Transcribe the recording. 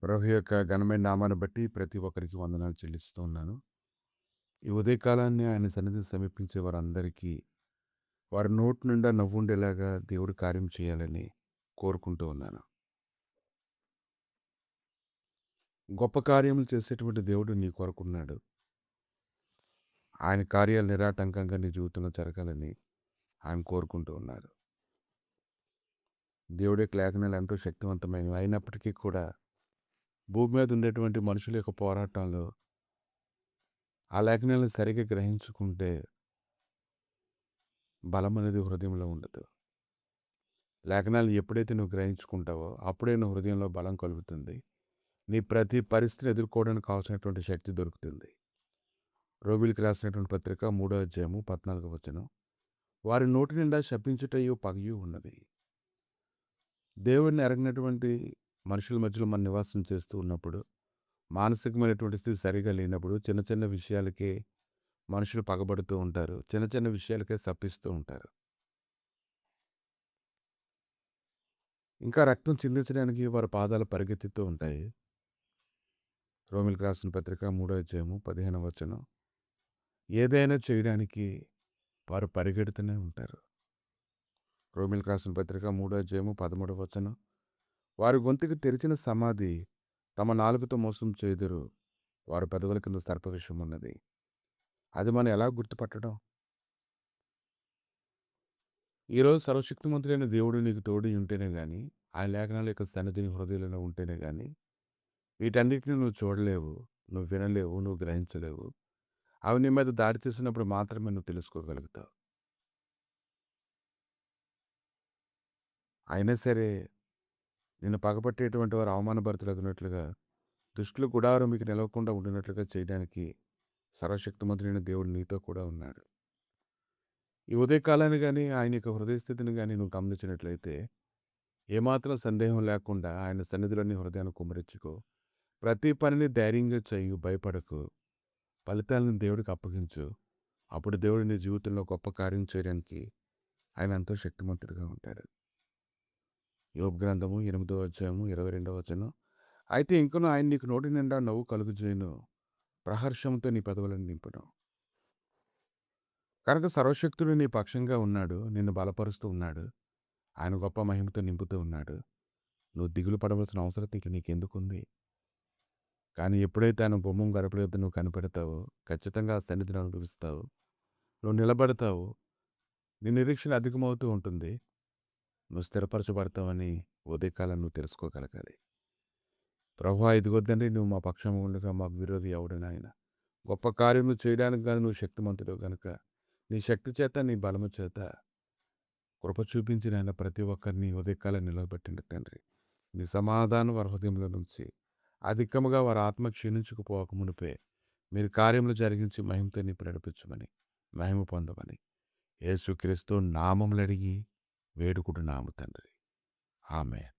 ప్రభు యొక్క ఘనమైన నామాన్ని బట్టి ప్రతి ఒక్కరికి వందనాలు చెల్లిస్తూ ఉన్నాను. ఈ ఉదయకాలాన్ని ఆయన సన్నిధిని సమీపించే వారందరికీ వారి నోటి నిండా నవ్వుండేలాగా దేవుడు కార్యం చేయాలని కోరుకుంటూ ఉన్నాను. గొప్ప కార్యములు చేసేటువంటి దేవుడు నీ కొరకున్నాడు. ఆయన కార్యాలు నిరాటంకంగా నీ జీవితంలో జరగాలని ఆయన కోరుకుంటూ ఉన్నారు. దేవుడి యొక్క లేఖనాలు ఎంతో శక్తివంతమైనవి అయినప్పటికీ కూడా భూమి మీద ఉండేటువంటి మనుషుల యొక్క పోరాటంలో ఆ లేఖనాలను సరిగ్గా గ్రహించుకుంటే బలం అనేది హృదయంలో ఉండదు. లేఖనాలు ఎప్పుడైతే నువ్వు గ్రహించుకుంటావో అప్పుడే నువ్వు హృదయంలో బలం కలుగుతుంది. నీ ప్రతి పరిస్థితిని ఎదుర్కోవడానికి కావాల్సినటువంటి శక్తి దొరుకుతుంది. రోమిలికి రాసినటువంటి పత్రిక 3వ అధ్యాయము 14వ వచనం. వారి నోటి నిండా శపించుటయు పగయు ఉన్నది. దేవుడిని ఎరగినటువంటి మనుషుల మధ్యలో మనం నివాసం చేస్తూ ఉన్నప్పుడు, మానసికమైనటువంటి స్థితి సరిగా లేనప్పుడు చిన్న చిన్న విషయాలకే మనుషులు పగబడుతూ ఉంటారు. చిన్న చిన్న విషయాలకే శపిస్తూ ఉంటారు. ఇంకా రక్తం చిందించడానికి వారి పాదాలు పరిగెత్తుతూ ఉంటాయి. రోమిలికి రాసిన పత్రిక 3వ అధ్యాయము 15వ వచనం. ఏదైనా చేయడానికి వారు పరిగెడుతూనే ఉంటారు. రోమిలికి రాసిన పత్రిక 3వ అధ్యాయము 13వ వచనం. వారి గొంతుకు తెరిచిన సమాధి తమ నాలుకతో మోసం చేదురు. వారి పెదవుల కింద సర్ప విషం ఉన్నది. అది మనం ఎలా గుర్తుపట్టడం? ఈరోజు సర్వశక్తిమంతుడైన దేవుడు నీకు తోడు ఉంటేనే కానీ, ఆయన లేఖనాల యొక్క సన్నిధిని హృదయంలో ఉంటేనే కానీ వీటన్నిటిని నువ్వు చూడలేవు, నువ్వు వినలేవు, నువ్వు గ్రహించలేవు. అవి నీ మీద దాడి తీసినప్పుడు మాత్రమే నువ్వు తెలుసుకోగలుగుతావు. అయినా సరే నిన్ను పగపట్టేటువంటి వారు అవమానభరితులగినట్లుగా దుష్టుల గుడారం మీకు నిలవకుండా ఉండినట్లుగా చేయడానికి సర్వశక్తిమంతుడైన దేవుడు నీతో కూడా ఉన్నాడు. ఈ ఉదయకాలాన్ని కానీ ఆయన యొక్క హృదయ స్థితిని కానీ నువ్వు గమనించినట్లయితే ఏమాత్రం సందేహం లేకుండా ఆయన సన్నిధిలోని హృదయాన్ని కుమ్మరించుకో. ప్రతి పనిని ధైర్యంగా చేయు, భయపడకు. ఫలితాలను దేవుడికి అప్పగించు. అప్పుడు దేవుడు నీ జీవితంలో గొప్ప కార్యం చేయడానికి ఆయన ఎంతో శక్తిమంతుడిగా ఉంటాడు. యోబు గ్రంథము 8వ అధ్యాయము 22వ వచనం. అయితే ఇంకను ఆయన నీకు నోటి నిండా నవ్వు కలుగుజేయును, ప్రహర్షంతో నీ పెదవులను నింపును. కనుక సర్వశక్తుడు నీ పక్షంగా ఉన్నాడు, నిన్ను బలపరుస్తూ ఉన్నాడు, ఆయన గొప్ప మహిమతో నింపుతూ ఉన్నాడు. నువ్వు దిగులు పడవలసిన అవసరం నీకెందుకుంది? కానీ ఎప్పుడైతే ఆయన బొమ్మం గడపల యొద్ద నువ్వు కనిపెడతావో ఖచ్చితంగా ఆ సన్నిధిని అనుభవిస్తావు. నువ్వు నిలబడతావు. నీ నిరీక్షణ అధికమవుతూ ఉంటుంది. నువ్వు స్థిరపరచబడతావని ఉదయకాలం నువ్వు తెలుసుకోగలగాలి. ప్రభువా, ఇదిగొద్దండి, నువ్వు మా పక్షం ఉండగా మాకు విరోధి ఎవడని ఆయన. గొప్ప కార్యము చేయడానికి కానీ నువ్వు శక్తిమంతుడు కనుక నీ శక్తి చేత, నీ బలము చేత కృప చూపించిన ఆయన ప్రతి ఒక్కరిని ఉదయకాలం నిలబెట్టండి తండ్రి. నీ సమాధానం వారి హృదయంలో నుంచి అధికముగా వారి ఆత్మ క్షీణించుకుపోక మునిపే మీరు కార్యములు జరిగించి మహిమతో నింపి నడిపించమని, మహిమ పొందమని యేసుక్రీస్తు నామములు అడిగి వేడుకుంటున్నాము తండ్రి. ఆమేన్.